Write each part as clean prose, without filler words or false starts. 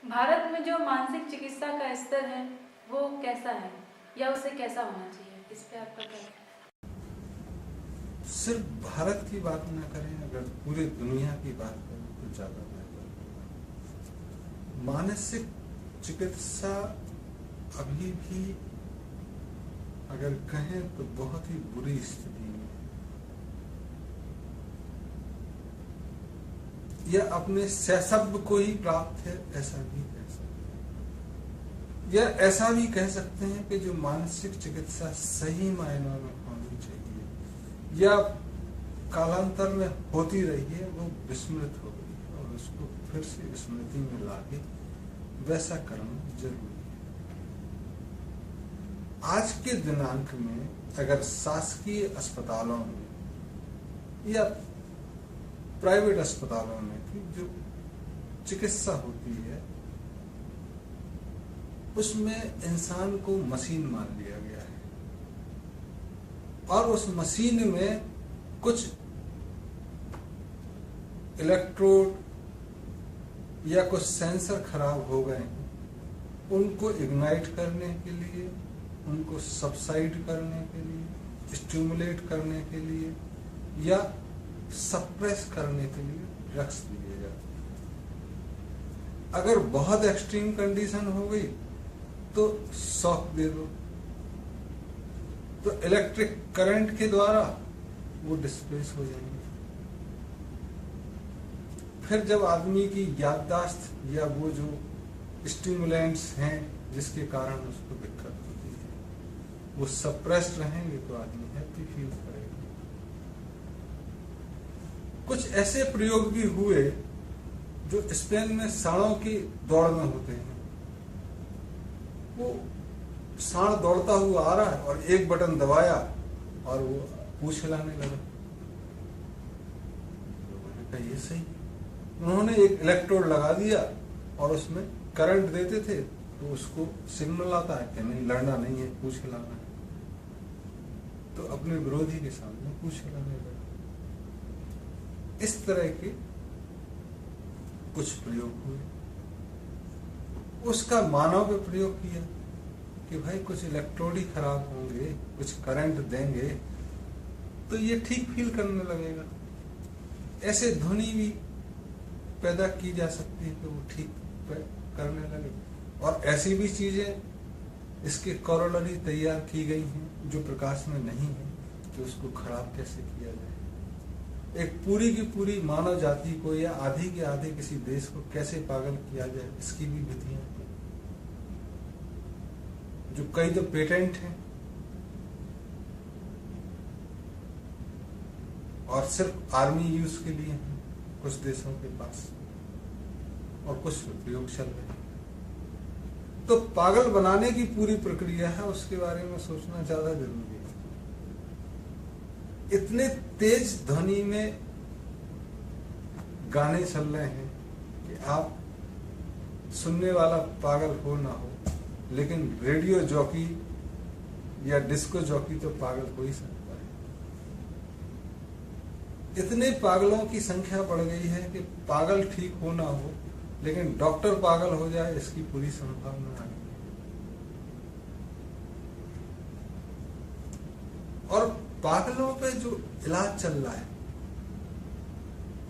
भारत में जो मानसिक चिकित्सा का स्तर है वो कैसा है या उसे कैसा होना चाहिए, इस पे आपका क्या है? सिर्फ भारत की बात न करें, अगर पूरे दुनिया की बात करें तो ज्यादा बेहतर होगा। मानसिक चिकित्सा अभी भी अगर कहें तो बहुत ही बुरी स्थिति में है। यह अपने सहसब्द को ही प्राप्त है, ऐसा भी कह सकते हैं। या ऐसा भी कह सकते हैं कि जो मानसिक चिकित्सा सही मायनों में होनी चाहिए या कालांतर में होती रही है, वो विस्मृत हो गई है और उसको फिर से स्मृति में लाके वैसा करना जरूरी है। आज के दिनांक में अगर शासकीय अस्पतालों में या प्राइवेट अस्पतालों में की जो चिकित्सा होती है उसमें इंसान को मशीन मान लिया गया है और उस मशीन में कुछ इलेक्ट्रोड या कुछ सेंसर खराब हो गए हैं, उनको इग्नाइट करने के लिए, उनको सबसाइड करने के लिए, स्टिमुलेट करने के लिए या सप्रेस करने के लिए ड्रग्स दिए जाते हैं। अगर बहुत एक्सट्रीम कंडीशन हो गई तो शॉक दे दो, तो इलेक्ट्रिक करंट के द्वारा वो डिस्प्लेस हो जाएंगे। फिर जब आदमी की याददाश्त या वो जो स्टिमुलेंट्स हैं जिसके कारण उसको दिक्कत होती है वो सप्रेस्ड रहेंगे तो आदमी हैप्पी फील करेगा। कुछ ऐसे प्रयोग भी हुए जो स्पेन में सांडों की दौड़ में होते हैं। वो सांड दौड़ता हुआ आ रहा है और एक बटन दबाया और वो पूंछ हिलाने लगा। लोगों ने कहा ये सही। उन्होंने एक इलेक्ट्रोड लगा दिया और उसमें करंट देते थे तो उसको सिग्नल आता है कि नहीं, लड़ना नहीं है, पूंछ हिलाना है। तो अपने विरोधी के सामने पूंछ हिलाने लगा। इस तरह के कुछ प्रयोग हुए। उसका मानव पे प्रयोग किया कि भाई कुछ इलेक्ट्रोड ही खराब होंगे, कुछ करंट देंगे तो ये ठीक फील करने लगेगा। ऐसे ध्वनि भी पैदा की जा सकती है कि वो ठीक करने लगे। और ऐसी भी चीजें इसके कॉरोलरी तैयार की गई हैं जो प्रकाश में नहीं है कि उसको खराब कैसे किया जाए। एक पूरी की पूरी मानव जाति को या आधी के आधे किसी देश को कैसे पागल किया जाए, इसकी भी विधियां हैं जो कई तो पेटेंट हैं और सिर्फ आर्मी यूज के लिए हैं कुछ देशों के पास, और कुछ प्रयोग चल रहे हैं। तो पागल बनाने की पूरी प्रक्रिया है, उसके बारे में सोचना ज्यादा जरूरी है। इतने तेज ध्वनि में गाने चल रहे हैं कि आप सुनने वाला पागल हो ना हो, लेकिन रेडियो जॉकी या डिस्को जॉकी तो पागल हो ही सकता है। इतने पागलों की संख्या बढ़ गई है कि पागल ठीक हो ना हो लेकिन डॉक्टर पागल हो जाए, इसकी पूरी संभावना आ गई। और पागलों पे जो इलाज चल रहा है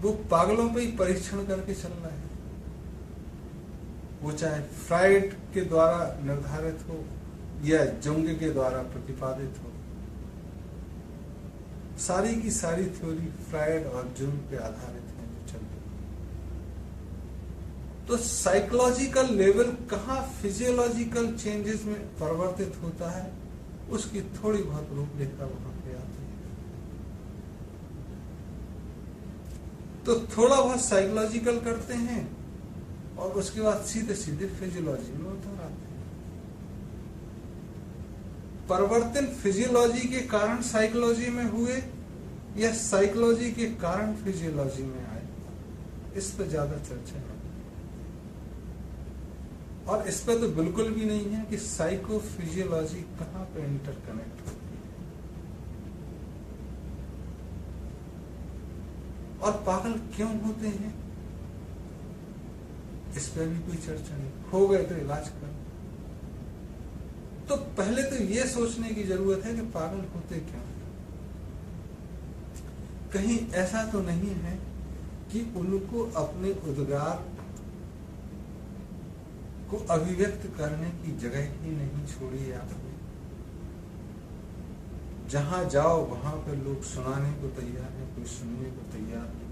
वो पागलों पे ही परीक्षण करके चल रहा है। वो चाहे फ्राइड के द्वारा निर्धारित हो या जुंग के द्वारा प्रतिपादित हो, सारी की सारी थ्योरी फ्राइड और जुंग पे आधारित है जो चल रही है। तो साइकोलॉजिकल लेवल कहाँ फिजियोलॉजिकल चेंजेस में परिवर्तित होता है, उसकी थोड़ी बहुत रूपरेखा वहां पे आती है। तो थोड़ा बहुत साइकोलॉजिकल करते हैं और उसके बाद सीधे सीधे फिजियोलॉजी में उतर आते हैं। परिवर्तन फिजियोलॉजी के कारण साइकोलॉजी में हुए या साइकोलॉजी के कारण फिजियोलॉजी में आए, इस पर ज्यादा चर्चा है। और इस पर तो बिल्कुल भी नहीं है कि साइको फिजियोलॉजी कहां पे इंटरकनेक्ट होती है। और पागल क्यों होते हैं, इस पर भी कोई चर्चा नहीं। हो गए तो इलाज करो। तो पहले तो ये सोचने की जरूरत है कि पागल होते क्यों। कहीं ऐसा तो नहीं है कि उनको अपने उद्गार को अभिव्यक्त करने की जगह ही नहीं छोड़ी है आपने। जहां जाओ वहां पर लोग सुनाने को तैयार है, कोई सुनने को तैयार है।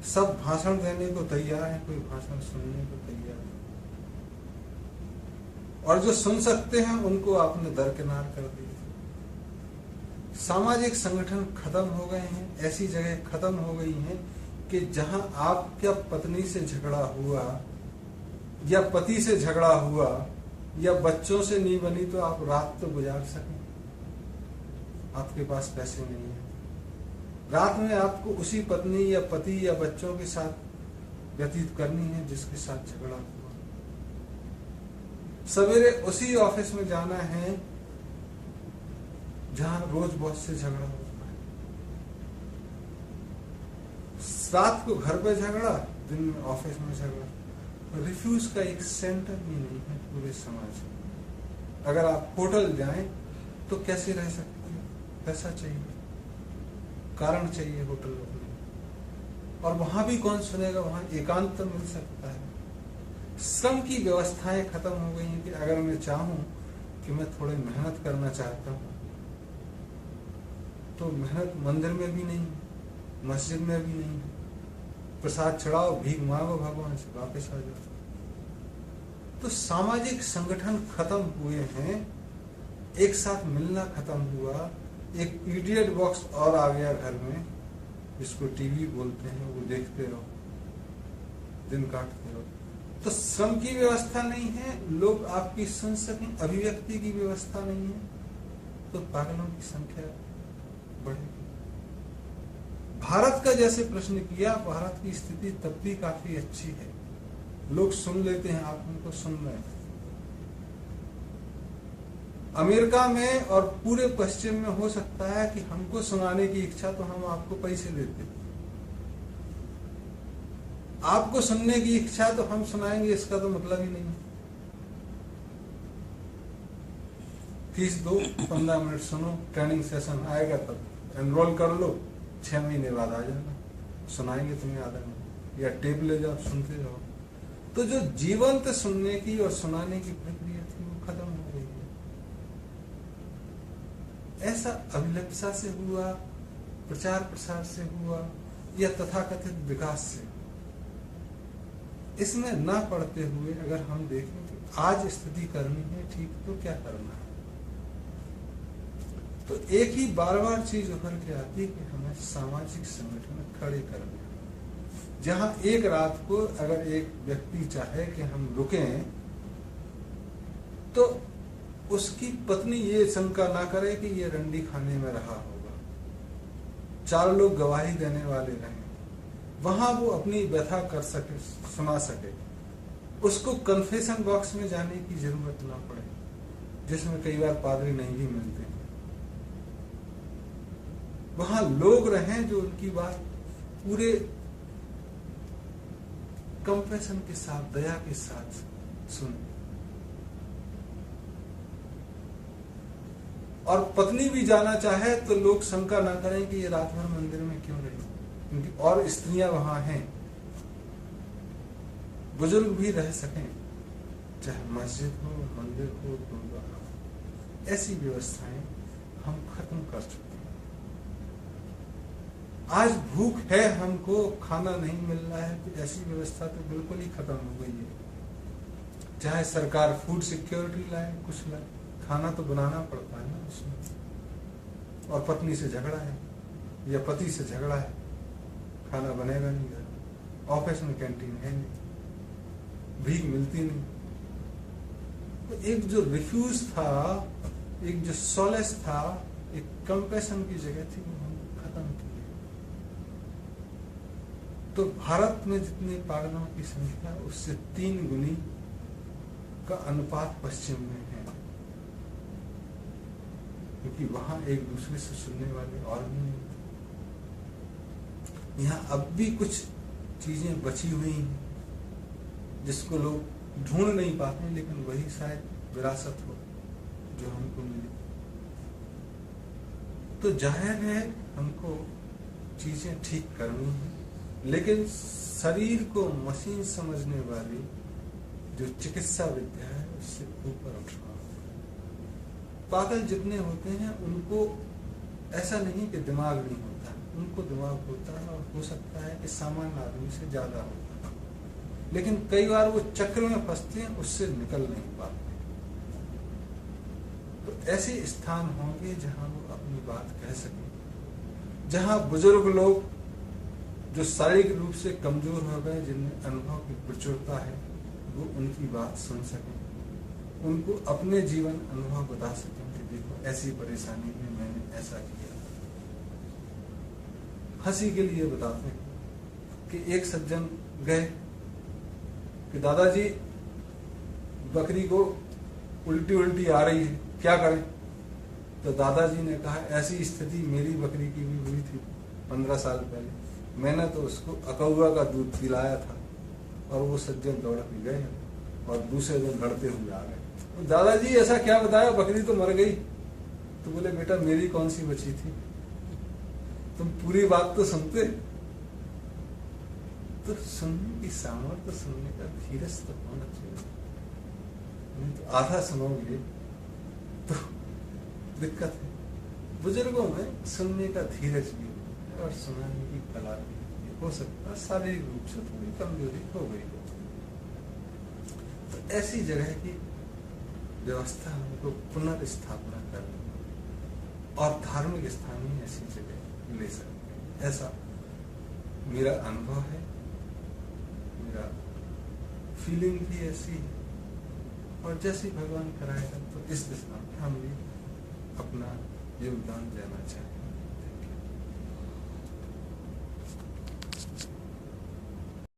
सब भाषण देने को तैयार है, कोई भाषण सुनने को तैयार है। और जो सुन सकते हैं उनको आपने दरकिनार कर दिया। सामाजिक संगठन खत्म हो गए हैं। ऐसी जगह खत्म हो गई हैं कि जहां आपका पत्नी से झगड़ा हुआ या पति से झगड़ा हुआ या बच्चों से नहीं बनी तो आप रात तो गुजार सकें। आपके पास पैसे नहीं है, रात में आपको उसी पत्नी या पति या बच्चों के साथ व्यतीत करनी है जिसके साथ झगड़ा हुआ। सवेरे उसी ऑफिस में जाना है जहां रोज बॉस से झगड़ा होता है। रात को घर पे झगड़ा, दिन में ऑफिस में झगड़ा। रिफ्यूज का एक सेंटर भी नहीं है पूरे समाज में। अगर आप होटल जाएं तो कैसे रह सकते हैं? पैसा चाहिए, कारण चाहिए होटल में। और वहां भी कौन सुनेगा? वहां एकांत तो मिल सकता है। श्रम की व्यवस्थाएं खत्म हो गई हैं कि अगर मैं चाहूं कि मैं थोड़ी मेहनत करना चाहता हूं तो मेहनत मंदिर में भी नहीं, मस्जिद में भी नहीं। प्रसाद चढ़ाओ, भीख मांगो भगवान से, वापस आ जाओ। तो सामाजिक संगठन खत्म हुए हैं, एक साथ मिलना खत्म हुआ। एक इडियट बॉक्स और आ गया घर में, जिसको टीवी बोलते हैं, वो देखते रहो, दिन काटते रहो। तो श्रम की व्यवस्था नहीं है, लोग आपकी सुन सकें, अभिव्यक्ति की व्यवस्था नहीं है, तो पागलों की संख्या बढ़ेगी। भारत का जैसे प्रश्न किया, भारत की स्थिति तब भी काफी अच्छी है। लोग सुन लेते हैं, आप उनको सुन रहे हैं। अमेरिका में और पूरे पश्चिम में हो सकता है कि हमको सुनाने की इच्छा तो हम आपको पैसे देते, आपको सुनने की इच्छा तो हम सुनाएंगे, इसका तो मतलब ही नहीं। फीस दो, 15 मिनट सुनो, ट्रेनिंग सेशन आएगा तब एनरोल कर लो, 6 महीने बाद आ जाना, सुनाएंगे तुम्हें आधा घंटा, या टेप ले जाओ, सुनते जाओ। तो जो जीवंत सुनने की और सुनाने की प्रक्रिया थी वो खत्म हो गई है। ऐसा अभिलप्सा से हुआ, प्रचार प्रसार से हुआ, या तथाकथित विकास से। इसमें ना पढ़ते हुए अगर हम देखें कि आज स्थिति करनी है ठीक, तो क्या करना है, तो एक ही बार बार चीज उभर के आती है कि हमें सामाजिक संगठन खड़े करने। जहां एक रात को अगर एक व्यक्ति चाहे कि हम रुकें, तो उसकी पत्नी ये शंका ना करे कि ये रंडी खाने में रहा होगा, 4 लोग गवाही देने वाले रहें, वहां वो अपनी व्यथा कर सके, सुना सके, उसको कन्फेशन बॉक्स में जाने की जरूरत ना पड़े, जिसमें कई बार पादरी नहीं भी मिलते हैं। वहां लोग रहें जो उनकी बात पूरे कंपैशन के साथ, दया के साथ सुने। और पत्नी भी जाना चाहे तो लोग शंका ना करें कि ये रात भर मंदिर में क्यों रही, क्योंकि और स्त्रियां वहां हैं, बुजुर्ग भी रह सकें, चाहे मस्जिद हो, मंदिर हो, गुरुद्वारा हो। ऐसी व्यवस्थाएं हम खत्म कर चुके हैं। आज भूख है, हमको खाना नहीं मिल रहा है, तो ऐसी व्यवस्था तो बिल्कुल ही खत्म हो गई है। चाहे सरकार फूड सिक्योरिटी लाए, कुछ लाए, खाना तो बनाना पड़ता है ना उसमें। और पत्नी से झगड़ा है या पति से झगड़ा है, खाना बनेगा नहीं घर, ऑफिस में कैंटीन है नहीं, भीख मिलती नहीं। तो एक जो रिफ्यूज था, एक जो सॉलेस था, एक कंपैशन की जगह थी, वो हम खत्म की। तो भारत में जितने पागलों की संख्या, उससे 3 गुनी का अनुपात पश्चिम में है, क्योंकि वहां एक दूसरे से सुनने वाले और भी नहीं थे। यहाँ अब भी कुछ चीजें बची हुई हैं, जिसको लोग ढूंढ नहीं पाते, लेकिन वही शायद विरासत हो जो हमको मिली। तो जाहिर है हमको चीजें ठीक करनी है, लेकिन शरीर को मशीन समझने वाली जो चिकित्सा विद्या है उससे ऊपर उठना होगा। पागल जितने होते हैं उनको ऐसा नहीं कि दिमाग नहीं होता, उनको दिमाग होता है और हो सकता है कि सामान्य आदमी से ज्यादा होता है, लेकिन कई बार वो चक्र में फंसते हैं, उससे निकल नहीं पाते। तो ऐसे स्थान होंगे जहां वो अपनी बात कह सकें, जहां बुजुर्ग लोग जो शारीरिक रूप से कमजोर हो गए, जिनमें अनुभव की प्रचुरता है, वो उनकी बात सुन सकें, उनको अपने जीवन अनुभव बता सकें कि देखो ऐसी परेशानी में मैंने ऐसा किया। हंसी के लिए बताते हैं कि एक सज्जन गए कि दादाजी बकरी को उल्टी उल्टी आ रही है, क्या करें? तो दादाजी ने कहा ऐसी स्थिति मेरी बकरी की भी हुई थी 15 साल पहले, मैंने तो उसको अकौआ का दूध पिलाया था। और वो सज्जन दौड़ के गए और दूसरे दिन लड़ते हुए आ गए। तो दादाजी ऐसा क्या बताया, बकरी तो मर गई। तो बोले बेटा मेरी कौन सी बची थी, तुम पूरी बात तो सुनते। तो सुनने की सामर्थ्य, सुनने का धीरज तो होना चाहिए, नहीं तो आधा सुनोगे तो दिक्कत है। बुजुर्गों में सुनने का धीरज भी और सुनाने की कला भी हो सकता है शारीरिक रूप से थोड़ी कमजोरी हो गई हो। तो ऐसी जगह की व्यवस्था हमको पुनर्स्थापना करनी और धार्मिक स्थान ही ऐसी जगह ले सकते हैं, ऐसा मेरा अनुभव है, मेरा फीलिंग भी ऐसी है। और जैसे भगवान कराएगा तो इस दिशा में हम भी अपना योगदान देना चाहिए।